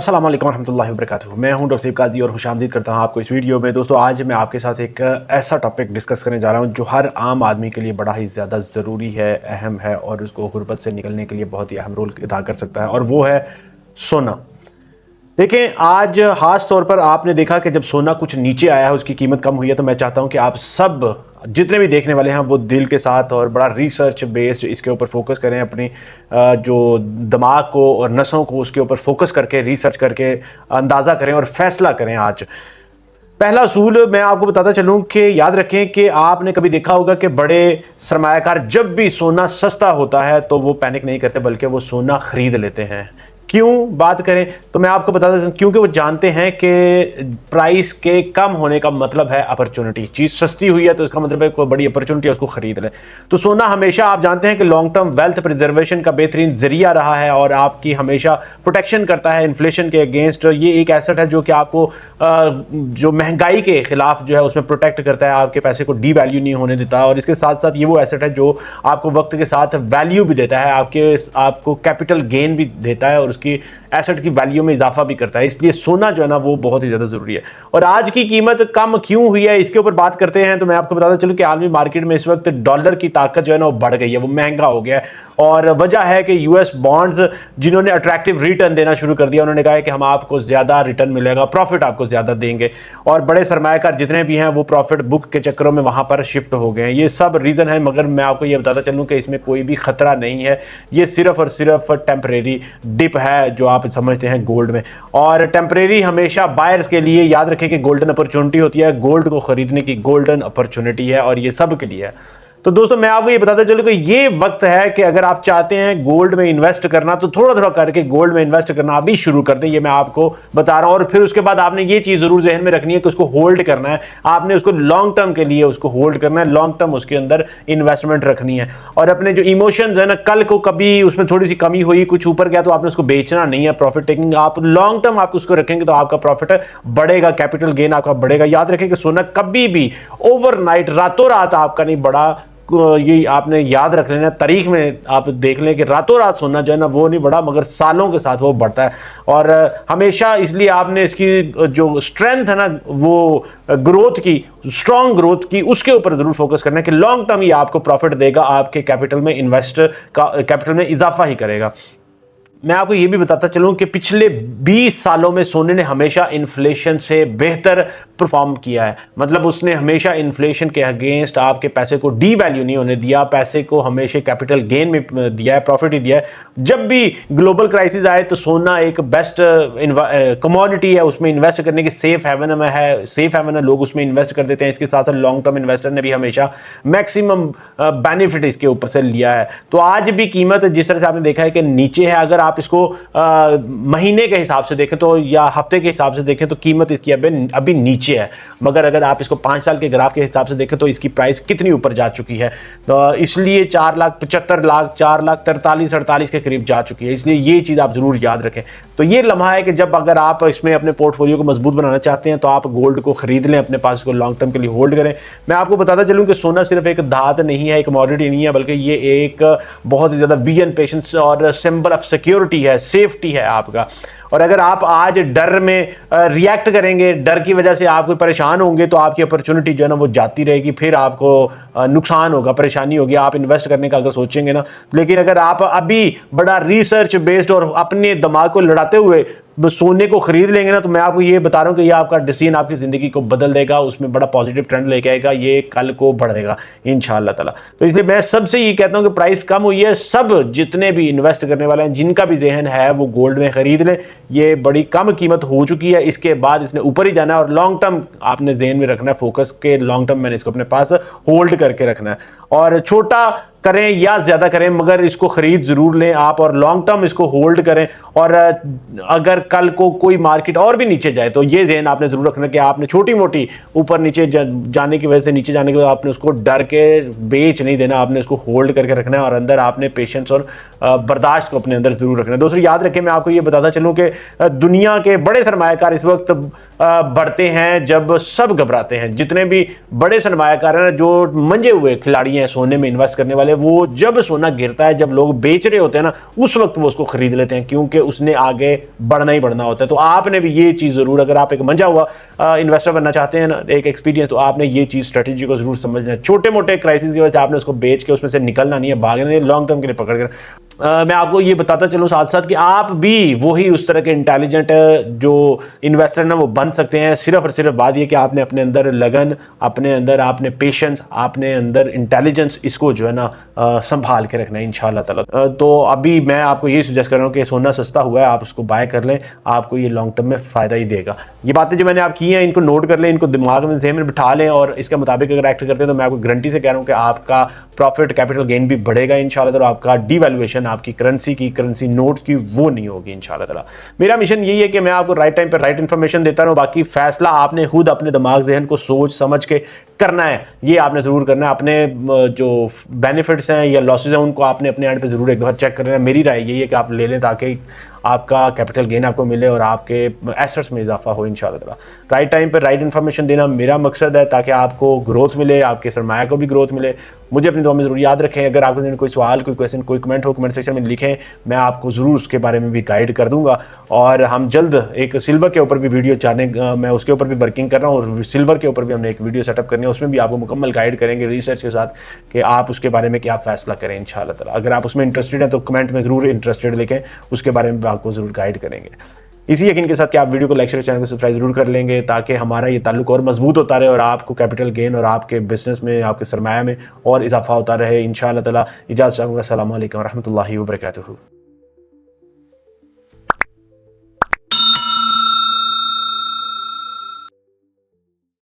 अस्सलाम वालेकुम रहमतुल्लाहि व बरकातुहू। मैं हूं डॉक्टर काजी और खुशामदीद करता हूं आपको इस वीडियो में। दोस्तों आज मैं आपके साथ एक ऐसा टॉपिक डिस्कस करने जा रहा हूं जो हर आम आदमी के लिए बड़ा ही ज़्यादा ज़रूरी है, अहम है और उसको गुर्बत से निकलने के लिए बहुत ही अहम रोल अदा कर सकता है, और वो है सोना। देखें, आज खास तौर पर आपने देखा कि जब सोना कुछ नीचे आया है, उसकी कीमत कम हुई है, तो मैं चाहता हूं कि आप सब जितने भी देखने वाले हैं वो दिल के साथ और बड़ा रिसर्च बेस्ड इसके ऊपर फोकस करें, अपनी जो दिमाग को और नसों को उसके ऊपर फोकस करके रिसर्च करके अंदाज़ा करें और फैसला करें। आज पहला असूल मैं आपको बताता चलूं कि याद रखें कि आपने कभी देखा होगा कि बड़े सरमायाकार जब भी सोना सस्ता होता है तो वो पैनिक नहीं करते, बल्कि वो सोना खरीद लेते हैं। क्यों बात करें तो मैं आपको बताता हूं, क्योंकि वो जानते हैं कि प्राइस के कम होने का मतलब है अपॉर्चुनिटी। चीज़ सस्ती हुई है तो इसका मतलब है कोई बड़ी अपॉर्चुनिटी है, उसको खरीद लें। तो सोना हमेशा आप जानते हैं कि लॉन्ग टर्म वेल्थ प्रिजर्वेशन का बेहतरीन जरिया रहा है और आपकी हमेशा प्रोटेक्शन करता है इन्फ्लेशन के अगेंस्ट। ये एक एसेट है जो कि आपको जो महंगाई के खिलाफ जो है उसमें प्रोटेक्ट करता है, आपके पैसे को डी वैल्यू नहीं होने देता। और इसके साथ साथ ये वो एसेट है जो आपको वक्त के साथ वैल्यू भी देता है, आपको कैपिटल गेन भी देता है और उसकी एसेट की वैल्यू में इजाफा भी करता है। इसलिए सोना जो है ना वो बहुत ही ज़्यादा ज़रूरी है। और आज की कीमत कम क्यों हुई है इसके ऊपर बात करते हैं। तो मैं आपको बताता चलूं कि आलमी मार्केट में इस वक्त डॉलर की ताकत जो है ना वो बढ़ गई है, वो महंगा हो गया है। और वजह है कि यूएस बॉन्ड्स जिन्होंने अट्रैक्टिव रिटर्न देना शुरू कर दिया, उन्होंने कहा है कि हम आपको ज़्यादा रिटर्न मिलेगा, प्रॉफिट आपको ज़्यादा देंगे। और बड़े सरमायाकार जितने भी हैं वो प्रॉफिट बुक के चक्करों में वहाँ पर शिफ्ट हो गए हैं। ये सब रीज़न है, मगर मैं आपको ये बताता चलूँ कि इसमें कोई भी खतरा नहीं है। ये सिर्फ और सिर्फ टेम्परेरी डिप है जो आप समझते हैं गोल्ड में। और टेम्परेरी हमेशा बायर्स के लिए याद रखें कि गोल्डन अपॉर्चुनिटी होती है, गोल्ड को खरीदने की गोल्डन अपॉर्चुनिटी है और ये सब के लिए है। तो दोस्तों मैं आपको ये बताता चलूं कि ये वक्त है कि अगर आप चाहते हैं गोल्ड में इन्वेस्ट करना तो थोड़ा थोड़ा करके गोल्ड में इन्वेस्ट करना अभी शुरू कर दें। ये मैं आपको बता रहा हूं। और फिर उसके बाद आपने ये चीज जरूर जहन में रखनी है कि उसको होल्ड करना है, आपने उसको लॉन्ग टर्म के लिए उसको होल्ड करना है, लॉन्ग टर्म उसके अंदर इन्वेस्टमेंट रखनी है। और अपने जो इमोशंस है ना, कल को कभी उसमें थोड़ी सी कमी हुई, कुछ ऊपर गया तो आपने उसको बेचना नहीं है। प्रॉफिट टेकिंग आप लॉन्ग टर्म आप उसको रखेंगे तो आपका प्रॉफिट बढ़ेगा, कैपिटल गेन आपका बढ़ेगा। याद रखें कि सोना कभी भी ओवरनाइट रातों रात आपका नहीं बढ़ा। ये आपने याद रख लेना, तारीख में आप देख लें कि रातों रात सोना जो है ना वो नहीं बढ़ा, मगर सालों के साथ वो बढ़ता है। और हमेशा इसलिए आपने इसकी जो स्ट्रेंथ है ना वो ग्रोथ की, स्ट्रॉन्ग ग्रोथ की, उसके ऊपर जरूर फोकस करना है कि लॉन्ग टर्म ये आपको प्रॉफिट देगा, आपके कैपिटल में कैपिटल में इजाफा ही करेगा। मैं आपको यह भी बताता चलूं कि पिछले 20 सालों में सोने ने हमेशा इन्फ्लेशन से बेहतर परफॉर्म किया है। मतलब उसने हमेशा इन्फ्लेशन के अगेंस्ट आपके पैसे को डी वैल्यू नहीं होने दिया, पैसे को हमेशा कैपिटल गेन में दिया है, प्रॉफिट ही दिया है। जब भी ग्लोबल क्राइसिस आए तो सोना एक बेस्ट कमोडिटी है, उसमें इन्वेस्ट करने की सेफ हेवन में है, सेफ हेवन है, लोग उसमें इन्वेस्ट कर देते हैं। इसके साथ लॉन्ग टर्म इन्वेस्टर ने भी हमेशा मैक्सिमम बेनिफिट इसके ऊपर से लिया है। तो आज भी कीमत जिस तरह से आपने देखा है कि नीचे है, अगर आप इसको महीने के हिसाब से देखें तो या हफ्ते के हिसाब से देखें तो कीमत इसकी अभी नीचे है। मगर अगर आप इसको 5 साल के ग्राफ के हिसाब से देखें तो इसकी प्राइस कितनी ऊपर जा चुकी है। तो इसलिए 4,75,00,000 4,43,48 के करीब जा चुकी है। इसलिए ये चीज़ आप जरूर याद रखें। तो ये लम्हा है कि जब अगर आप इसमें अपने पोर्टफोलियो को मजबूत बनाना चाहते हैं तो आप गोल्ड को खरीद लें, अपने पास को लॉन्ग टर्म के लिए होल्ड करें। मैं आपको बताता चलूं कि सोना सिर्फ एक धात नहीं है, एक कमोडिटी नहीं है, बल्कि ये एक बहुत ही ज़्यादा विजन, पेशेंस और सिंबल ऑफ सिक्योरिटी है, सेफ्टी है आपका। और अगर आप आज डर में रिएक्ट करेंगे, डर की वजह से आप कोई परेशान होंगे तो आपकी अपॉर्चुनिटी जो है ना वो जाती रहेगी, फिर आपको नुकसान होगा, परेशानी होगी आप इन्वेस्ट करने का अगर सोचेंगे ना। लेकिन अगर आप अभी बड़ा रिसर्च बेस्ड और अपने दिमाग को लड़ाते हुए सोने को खरीद लेंगे ना, तो मैं आपको ये बता रहा हूं कि ये आपका डिसीजन आपकी जिंदगी को बदल देगा, उसमें बड़ा पॉजिटिव ट्रेंड लेके आएगा, ये कल को बढ़ेगा इंशाअल्लाह ताला। तो इसलिए मैं सबसे ये कहता हूं कि प्राइस कम हुई है, सब जितने भी इन्वेस्ट करने वाले हैं, जिनका भी जहन है वो गोल्ड में खरीद लें। ये बड़ी कम कीमत हो चुकी है, इसके बाद इसने ऊपर ही जाना है और लॉन्ग टर्म आपने जहन में रखना है, फोकस के लॉन्ग टर्म मैंने इसको अपने पास होल्ड करके रखना है। और छोटा करें या ज्यादा करें, मगर इसको खरीद जरूर लें आप और लॉन्ग टर्म इसको होल्ड करें। और अगर कल को कोई मार्केट और भी नीचे जाए तो ये ज़हन आपने जरूर रखना कि आपने छोटी मोटी ऊपर नीचे जाने की वजह से, नीचे जाने के बाद आपने उसको डर के बेच नहीं देना, आपने उसको होल्ड करके रखना है और अंदर आपने पेशेंस और बर्दाश्त को अपने अंदर जरूर रखना है। दोस्तों याद रखें, मैं आपको ये बताता चलूं कि दुनिया के बड़े सरमायाकार इस वक्त बढ़ते हैं जब सब घबराते हैं। जितने भी बड़े सरमायाकार हैं, जो मंजे हुए खिलाड़ी हैं सोने में इन्वेस्ट करने वाले, वाले वो जब सोना गिरता है, जब लोग बेच रहे होते हैं ना, उस वक्त वो उसको खरीद लेते हैं, क्योंकि उसने आगे बढ़ना ही बढ़ना होता है। तो आपने भी ये चीज़ ज़रूर, अगर आप एक मंझा हुआ इन्वेस्टर बनना चाहते हैं ना, एक एक्सपीरियंस, तो आपने ये चीज़ स्ट्रेटेजी को जरूर समझना है। छोटे मोटे क्राइसिस की वजह से आपने उसको बेच के उसमें से निकलना नहीं है, भागना नहीं है, लॉन्ग टर्म के लिए पकड़ कर। मैं आपको ये बताता चलूं साथ साथ कि आप भी वही उस तरह के इंटेलिजेंट जो इन्वेस्टर ना वो बन सकते हैं। सिर्फ और सिर्फ बात ये कि आपने अपने अंदर लगन, अपने अंदर आपने पेशेंस, आपने अंदर इंटेलिजेंस, इसको जो है ना संभाल के रखना है इंशाल्लाह ताला। तो अभी मैं आपको ये सजेस्ट कर रहा हूँ कि सोना सस्ता हुआ है, आप उसको बाय कर लें, आपको ये लॉन्ग टर्म में फ़ायदा ही देगा। ये बातें जो मैंने आप की हैं, इनको नोट कर लें, इनको दिमाग में ज़हन में बिठा लें, और इसके मुताबिक अगर एक्ट करते हैं तो मैं आपको गारंटी से कह रहा हूँ कि आपका प्रॉफिट, कैपिटल गेन भी बढ़ेगा इंशाल्लाह ताला। आपका डिवैल्यूएशन आपकी करेंसी की, करेंसी नोट्स की, वो नहीं होगी इंशाल्लाह ताला। मेरा मिशन यही है कि मैं आपको राइट टाइम पर राइट इन्फॉर्मेशन देता रहूँ। बाकी फैसला आपने खुद अपने दिमाग ज़हन को सोच समझ के करना है, ये आपने ज़रूर करना है। अपने जो बेनिफिट्स हैं या लॉसेज हैं उनको आपने अपने एंड पे ज़रूर एक दफ़ा चेक करना है। मेरी राय यही है कि आप ले लें, ताकि आपका कैपिटल गेन आपको मिले और आपके एसेट्स में इजाफा हो इंशाल्लाह ताला। राइट टाइम पे राइट इन्फॉर्मेशन देना मेरा मकसद है, ताकि आपको ग्रोथ मिले, आपके सरमाया को भी ग्रोथ मिले। मुझे अपनी दुआ में ज़रूर याद रखें। अगर आपके कोई सवाल, कोई क्वेश्चन, कोई कमेंट हो, कमेंट सेक्शन में लिखें, मैं आपको ज़रूर उसके बारे में भी गाइड कर दूंगा। और हम जल्द एक सिल्वर के ऊपर भी वीडियो मैं उसके ऊपर भी वर्किंग कर रहा हूँ, और सिल्वर के ऊपर भी हमने एक वीडियो सेटअप करनी है, उसमें भी आपको मुकम्मल गाइड करेंगे रिसर्च के साथ कि आप उसके बारे में क्या फैसला करें इंशाल्लाह ताला। अगर आप उसमें इंटरेस्टेड हैं तो कमेंट में ज़रूर इंटरेस्टेड लिखें, उसके बारे में आपको ज़रूर गाइड करेंगे। इसी यकीन के साथ कि आप वीडियो को लाइक शेयर, चैनल को सब्सक्राइब जरूर कर लेंगे, ताकि हमारा ये ताल्लुक और मजबूत होता रहे और आपको कैपिटल गेन और आपके बिजनेस में, आपके सरमाया में और इजाफा होता रहे इंशाल्लाह ताला। इजाज़त चाहूँगा। अस्सलामु अलैकुम व रहमतुल्लाहि व बरकातुहू।